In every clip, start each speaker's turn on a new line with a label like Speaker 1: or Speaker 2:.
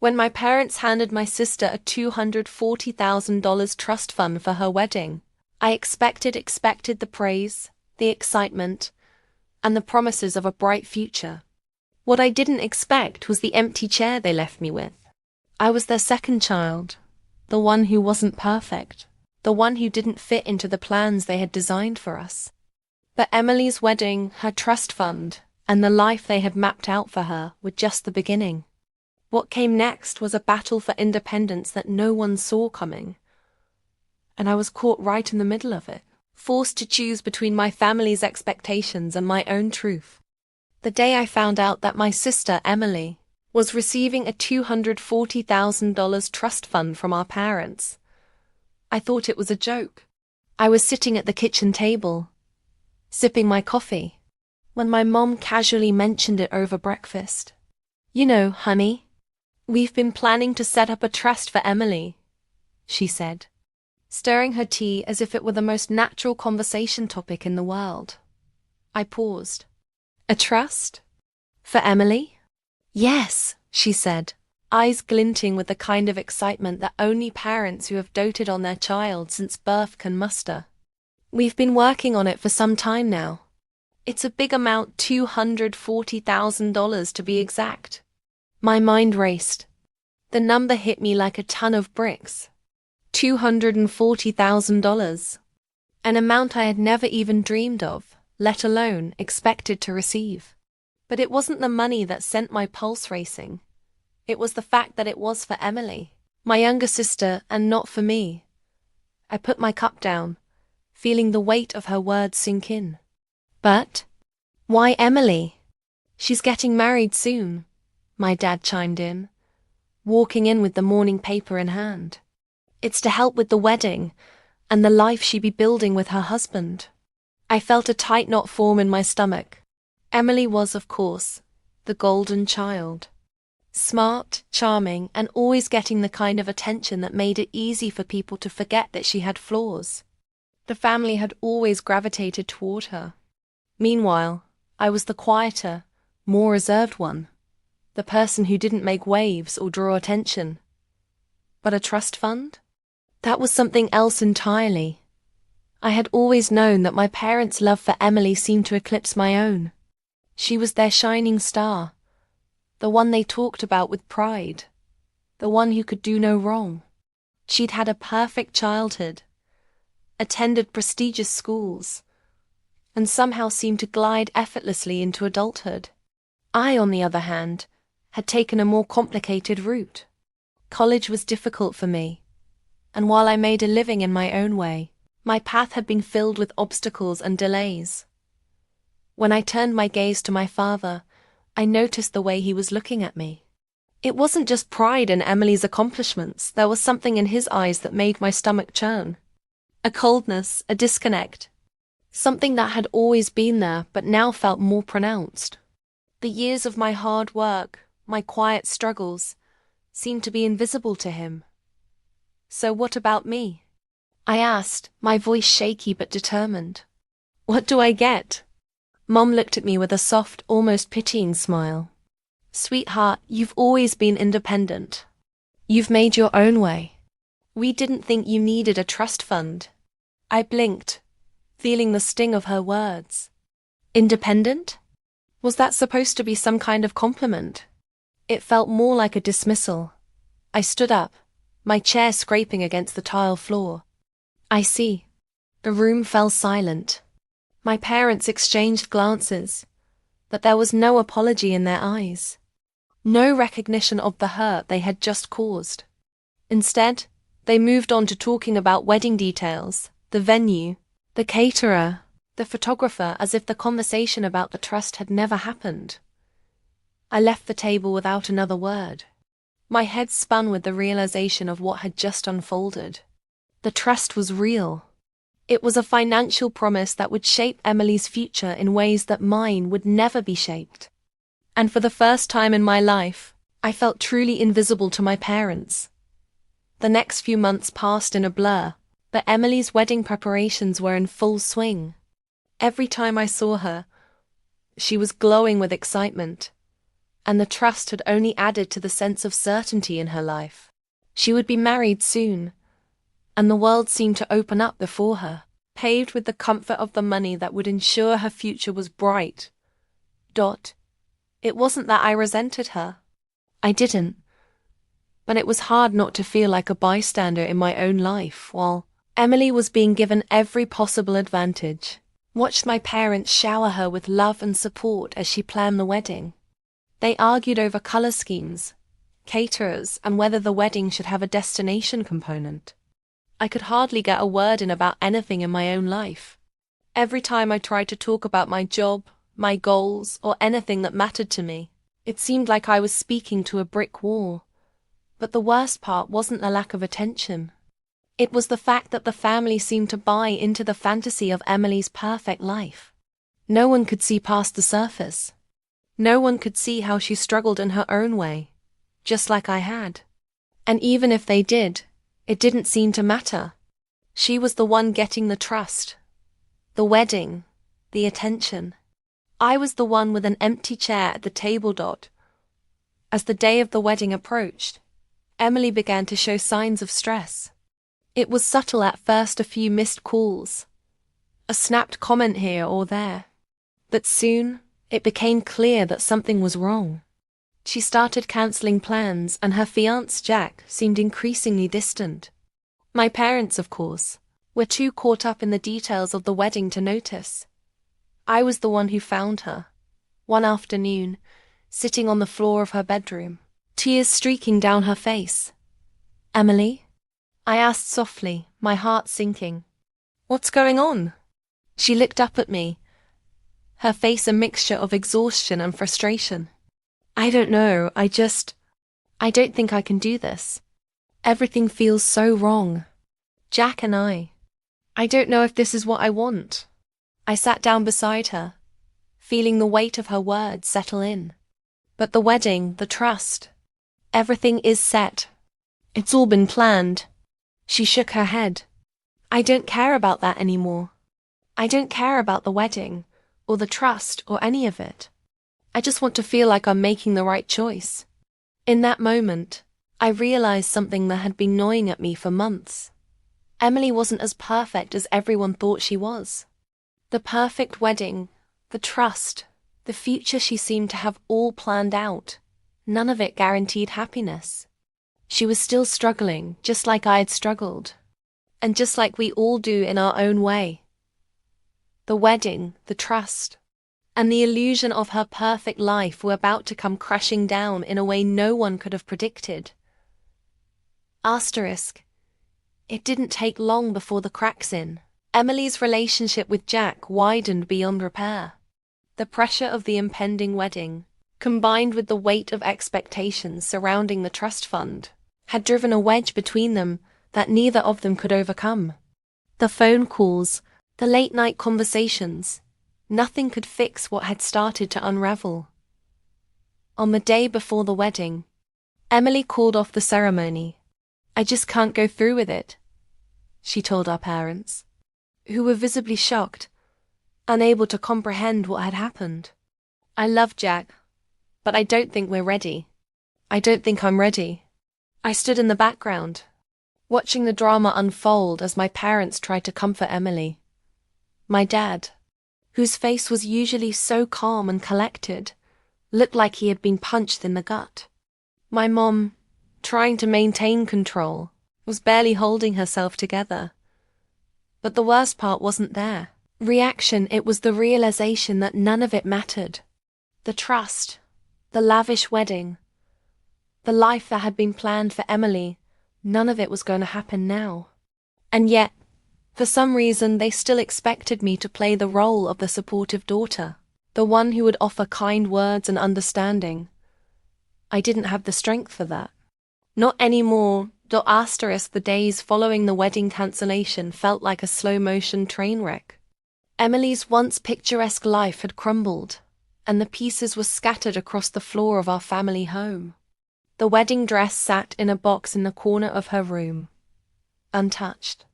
Speaker 1: When my parents handed my sister a $240,000 trust fund for her wedding, I expected the praise, the excitement, and the promises of a bright future. What I didn't expect was the empty chair they left me with. I was their second child, the one who wasn't perfect, the one who didn't fit into the plans they had designed for us. But Emily's wedding, her trust fund, and the life they had mapped out for her were just the beginning. What came next was a battle for independence that no one saw coming. And I was caught right in the middle of it, forced to choose between my family's expectations and my own truth. The day I found out that my sister, Emily, was receiving a $240,000 trust fund from our parents, I thought it was a joke. I was sitting at the kitchen table, sipping my coffee, when my mom casually mentioned it over breakfast. "You know, honey, we've been planning to set up a trust for Emily," she said, stirring her tea as if it were the most natural conversation topic in the world. I paused. "A trust? For Emily?" "Yes," she said, eyes glinting with the kind of excitement that only parents who have doted on their child since birth can muster. "We've been working on it for some time now. It's a big amount, $240,000 to be exact." My mind raced. The number hit me like a ton of bricks. $240,000. An amount I had never even dreamed of, let alone expected to receive. But it wasn't the money that sent my pulse racing. It was the fact that it was for Emily, my younger sister, and not for me. I put my cup down, feeling the weight of her words sink in. "But why Emily? She's getting married soon," my dad chimed in, walking in with the morning paper in hand. "It's to help with the wedding and the life she'd be building with her husband." I felt a tight knot form in my stomach. Emily was, of course, the golden child. Smart, charming, and always getting the kind of attention that made it easy for people to forget that she had flaws. The family had always gravitated toward her. Meanwhile, I was the quieter, more reserved one, the person who didn't make waves or draw attention. But a trust fund? That was something else entirely. I had always known that my parents' love for Emily seemed to eclipse my own. She was their shining star, the one they talked about with pride, the one who could do no wrong. She'd had a perfect childhood, attended prestigious schools, and somehow seemed to glide effortlessly into adulthood. I, on the other hand, had taken a more complicated route. College was difficult for me, and while I made a living in my own way, my path had been filled with obstacles and delays. When I turned my gaze to my father, I noticed the way he was looking at me. It wasn't just pride in Emily's accomplishments, there was something in his eyes that made my stomach churn. A coldness, a disconnect. Something that had always been there, but now felt more pronounced. The years of my hard work, my quiet struggles, seemed to be invisible to him. "So what about me?" I asked, my voice shaky but determined. "What do I get?" Mom looked at me with a soft, almost pitying smile. "Sweetheart, you've always been independent. You've made your own way. We didn't think you needed a trust fund." I blinked, feeling the sting of her words. Independent? Was that supposed to be some kind of compliment? It felt more like a dismissal. I stood up, my chair scraping against the tile floor. "I see." The room fell silent. My parents exchanged glances, but there was no apology in their eyes. No recognition of the hurt they had just caused. Instead, they moved on to talking about wedding details, the venue, the caterer, the photographer, as if the conversation about the trust had never happened. I left the table without another word. My head spun with the realization of what had just unfolded. The trust was real. It was a financial promise that would shape Emily's future in ways that mine would never be shaped. And for the first time in my life, I felt truly invisible to my parents. The next few months passed in a blur, but Emily's wedding preparations were in full swing. Every time I saw her, she was glowing with excitement, and the trust had only added to the sense of certainty in her life. She would be married soon, and the world seemed to open up before her, paved with the comfort of the money that would ensure her future was bright. It wasn't that I resented her. I didn't. But it was hard not to feel like a bystander in my own life while Emily was being given every possible advantage. Watched my parents shower her with love and support as she planned the wedding. They argued over color schemes, caterers, and whether the wedding should have a destination component. I could hardly get a word in about anything in my own life. Every time I tried to talk about my job, my goals, or anything that mattered to me, it seemed like I was speaking to a brick wall. But the worst part wasn't the lack of attention. It was the fact that the family seemed to buy into the fantasy of Emily's perfect life. No one could see past the surface. No one could see how she struggled in her own way, just like I had. And even if they did, it didn't seem to matter. She was the one getting the trust, the wedding, the attention. I was the one with an empty chair at the table. As the day of the wedding approached, Emily began to show signs of stress. It was subtle at first, a few missed calls, a snapped comment here or there. But soon, it became clear that something was wrong. She started cancelling plans, and her fiancé Jack seemed increasingly distant. My parents, of course, were too caught up in the details of the wedding to notice. I was the one who found her, one afternoon, sitting on the floor of her bedroom, tears streaking down her face. "Emily?" I asked softly, my heart sinking. "What's going on?" She looked up at me, her face a mixture of exhaustion and frustration. "I don't know, I don't think I can do this. Everything feels so wrong. Jack and I don't know if this is what I want." I sat down beside her, feeling the weight of her words settle in. "But the wedding, the trust, everything is set. It's all been planned." She shook her head. "I don't care about that anymore. I don't care about the wedding, or the trust, or any of it. I just want to feel like I'm making the right choice." In that moment, I realized something that had been gnawing at me for months. Emily wasn't as perfect as everyone thought she was. The perfect wedding, the trust, the future she seemed to have all planned out, none of it guaranteed happiness. She was still struggling, just like I had struggled, and just like we all do in our own way. The wedding, the trust, and the illusion of her perfect life were about to come crashing down in a way no one could have predicted. It didn't take long before the cracks in. Emily's relationship with Jack widened beyond repair. The pressure of the impending wedding, combined with the weight of expectations surrounding the trust fund, had driven a wedge between them that neither of them could overcome. The phone calls, the late-night conversations, nothing could fix what had started to unravel. On the day before the wedding, Emily called off the ceremony. "I just can't go through with it," she told our parents, who were visibly shocked, unable to comprehend what had happened. "I love Jack, but I don't think we're ready. I don't think I'm ready." I stood in the background, watching the drama unfold as my parents tried to comfort Emily. My dad, whose face was usually so calm and collected, looked like he had been punched in the gut. My mom, trying to maintain control, was barely holding herself together. But the worst part wasn't there. It was the realization that none of it mattered. The trust, the lavish wedding, the life that had been planned for Emily, none of it was going to happen now. And yet, for some reason, they still expected me to play the role of the supportive daughter, the one who would offer kind words and understanding. I didn't have the strength for that. Not anymore. The days following the wedding cancellation felt like a slow-motion train wreck. Emily's once picturesque life had crumbled, and the pieces were scattered across the floor of our family home. The wedding dress sat in a box in the corner of her room, untouched.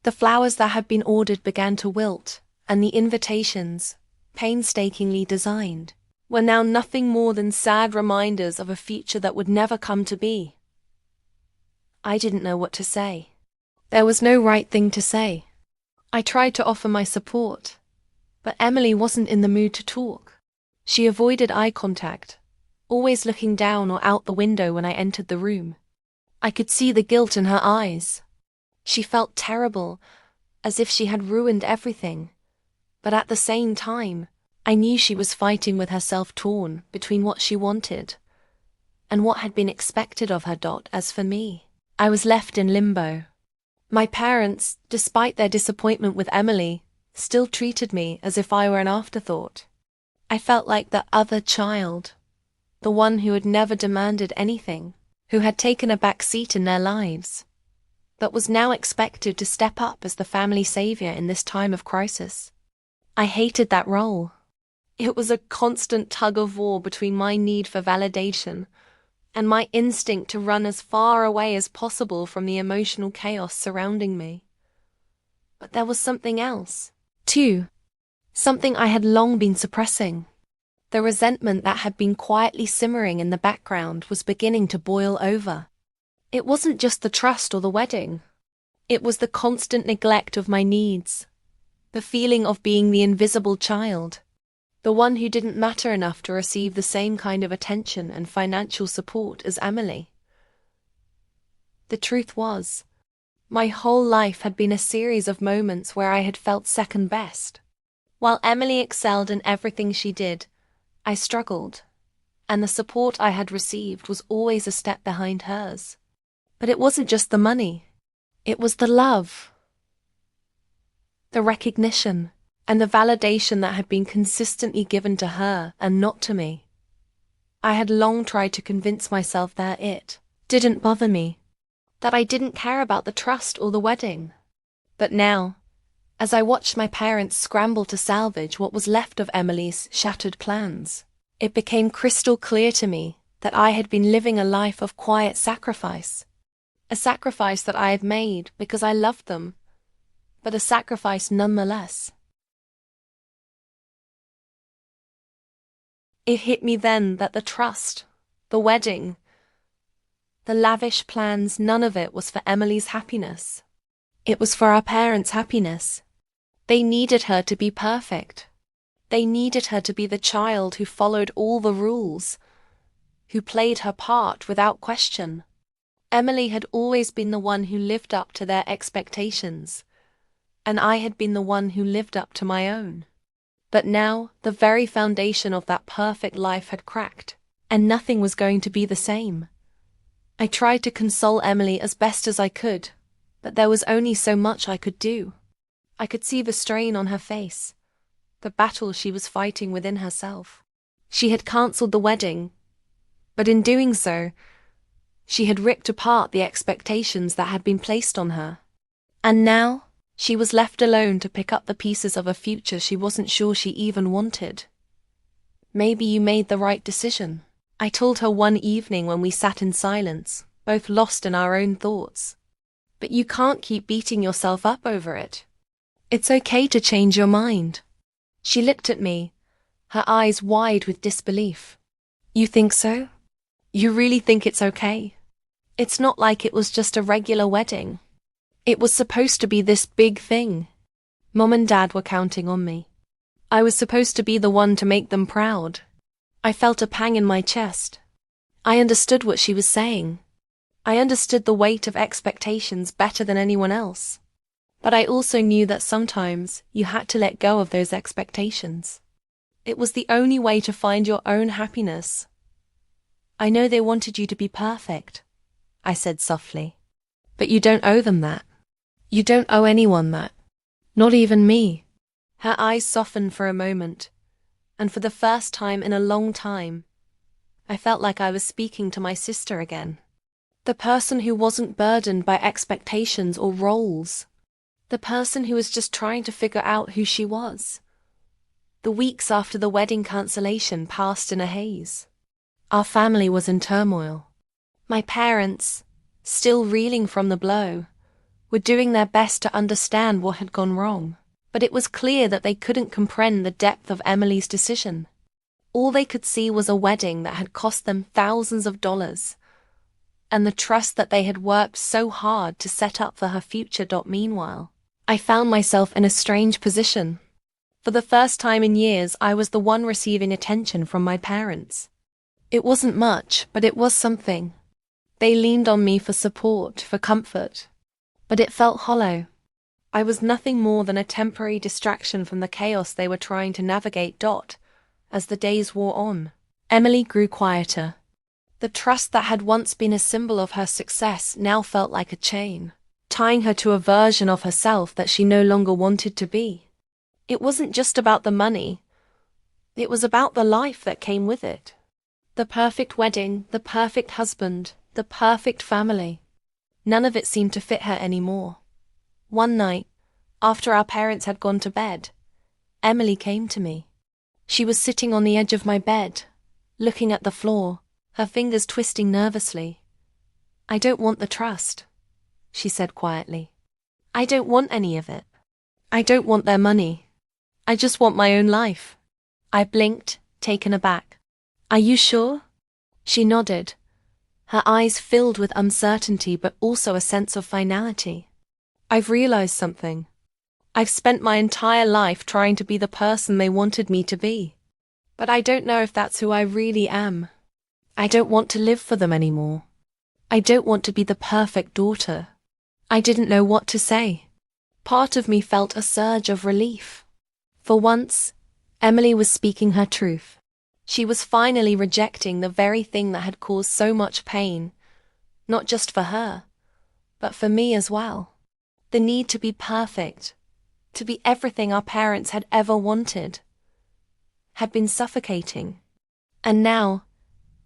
Speaker 1: The flowers that had been ordered began to wilt, and the invitations, painstakingly designed, were now nothing more than sad reminders of a future that would never come to be. I didn't know what to say. There was no right thing to say. I tried to offer my support, but Emily wasn't in the mood to talk. She avoided eye contact, always looking down or out the window when I entered the room. I could see the guilt in her eyes. She felt terrible, as if she had ruined everything. But at the same time, I knew she was fighting with herself, torn between what she wanted and what had been expected of her. As for me, I was left in limbo. My parents, despite their disappointment with Emily, still treated me as if I were an afterthought. I felt like the other child, the one who had never demanded anything, who had taken a back seat in their lives, but was now expected to step up as the family savior in this time of crisis. I hated that role. It was a constant tug-of-war between my need for validation and my instinct to run as far away as possible from the emotional chaos surrounding me. But there was something else, too. Something I had long been suppressing. The resentment that had been quietly simmering in the background was beginning to boil over. It wasn't just the trust or the wedding. It was the constant neglect of my needs, the feeling of being the invisible child, the one who didn't matter enough to receive the same kind of attention and financial support as Emily. The truth was, my whole life had been a series of moments where I had felt second best. While Emily excelled in everything she did, I struggled, and the support I had received was always a step behind hers. But it wasn't just the money. It was the love, the recognition, and the validation that had been consistently given to her and not to me. I had long tried to convince myself that it didn't bother me, that I didn't care about the trust or the wedding. But now, as I watched my parents scramble to salvage what was left of Emily's shattered plans, it became crystal clear to me that I had been living a life of quiet sacrifice. A sacrifice that I had made because I loved them, but a sacrifice nonetheless. It hit me then that the trust, the wedding, the lavish plans, none of it was for Emily's happiness. It was for our parents' happiness. They needed her to be perfect. They needed her to be the child who followed all the rules, who played her part without question. Emily had always been the one who lived up to their expectations, and I had been the one who lived up to my own. But now, the very foundation of that perfect life had cracked, and nothing was going to be the same. I tried to console Emily as best as I could, but there was only so much I could do. I could see the strain on her face, the battle she was fighting within herself. She had cancelled the wedding, but in doing so, she had ripped apart the expectations that had been placed on her. And now, she was left alone to pick up the pieces of a future she wasn't sure she even wanted. "Maybe you made the right decision," I told her one evening when we sat in silence, both lost in our own thoughts. "But you can't keep beating yourself up over it. It's okay to change your mind." She looked at me, her eyes wide with disbelief. "You think so? You really think it's okay? It's not like it was just a regular wedding. It was supposed to be this big thing. Mom and Dad were counting on me. I was supposed to be the one to make them proud." I felt a pang in my chest. I understood what she was saying. I understood the weight of expectations better than anyone else. But I also knew that sometimes you had to let go of those expectations. It was the only way to find your own happiness. "I know they wanted you to be perfect," I said softly. "But you don't owe them that. You don't owe anyone that. Not even me." Her eyes softened for a moment, and for the first time in a long time, I felt like I was speaking to my sister again. The person who wasn't burdened by expectations or roles. The person who was just trying to figure out who she was. The weeks after the wedding cancellation passed in a haze. Our family was in turmoil. My parents, still reeling from the blow, were doing their best to understand what had gone wrong, but it was clear that they couldn't comprehend the depth of Emily's decision. All they could see was a wedding that had cost them thousands of dollars, and the trust that they had worked so hard to set up for her future. Meanwhile, I found myself in a strange position. For the first time in years, I was the one receiving attention from my parents. It wasn't much, but it was something. They leaned on me for support, for comfort. But it felt hollow. I was nothing more than a temporary distraction from the chaos they were trying to navigate. As the days wore on, Emily grew quieter. The trust that had once been a symbol of her success now felt like a chain, tying her to a version of herself that she no longer wanted to be. It wasn't just about the money. It was about the life that came with it. The perfect wedding, the perfect husband, the perfect family. None of it seemed to fit her anymore. One night, after our parents had gone to bed, Emily came to me. She was sitting on the edge of my bed, looking at the floor, her fingers twisting nervously. "I don't want the trust," she said quietly. "I don't want any of it. I don't want their money. I just want my own life." I blinked, taken aback. "Are you sure?" She nodded, her eyes filled with uncertainty but also a sense of finality. "I've realized something. I've spent my entire life trying to be the person they wanted me to be. But I don't know if that's who I really am. I don't want to live for them anymore. I don't want to be the perfect daughter." I didn't know what to say. Part of me felt a surge of relief. For once, Emily was speaking her truth. She was finally rejecting the very thing that had caused so much pain, not just for her, but for me as well. The need to be perfect, to be everything our parents had ever wanted, had been suffocating. And now,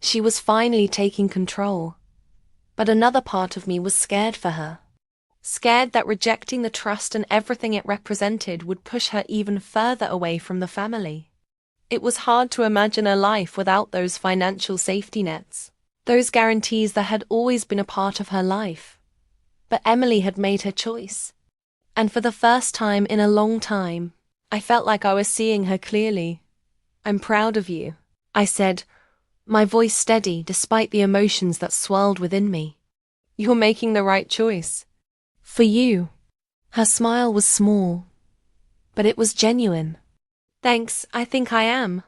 Speaker 1: she was finally taking control. But another part of me was scared for her. Scared that rejecting the trust and everything it represented would push her even further away from the family. It was hard to imagine a life without those financial safety nets, those guarantees that had always been a part of her life. But Emily had made her choice. And for the first time in a long time, I felt like I was seeing her clearly. "I'm proud of you," I said, my voice steady despite the emotions that swirled within me. "You're making the right choice. For you." Her smile was small, but it was genuine. "Thanks, I think I am."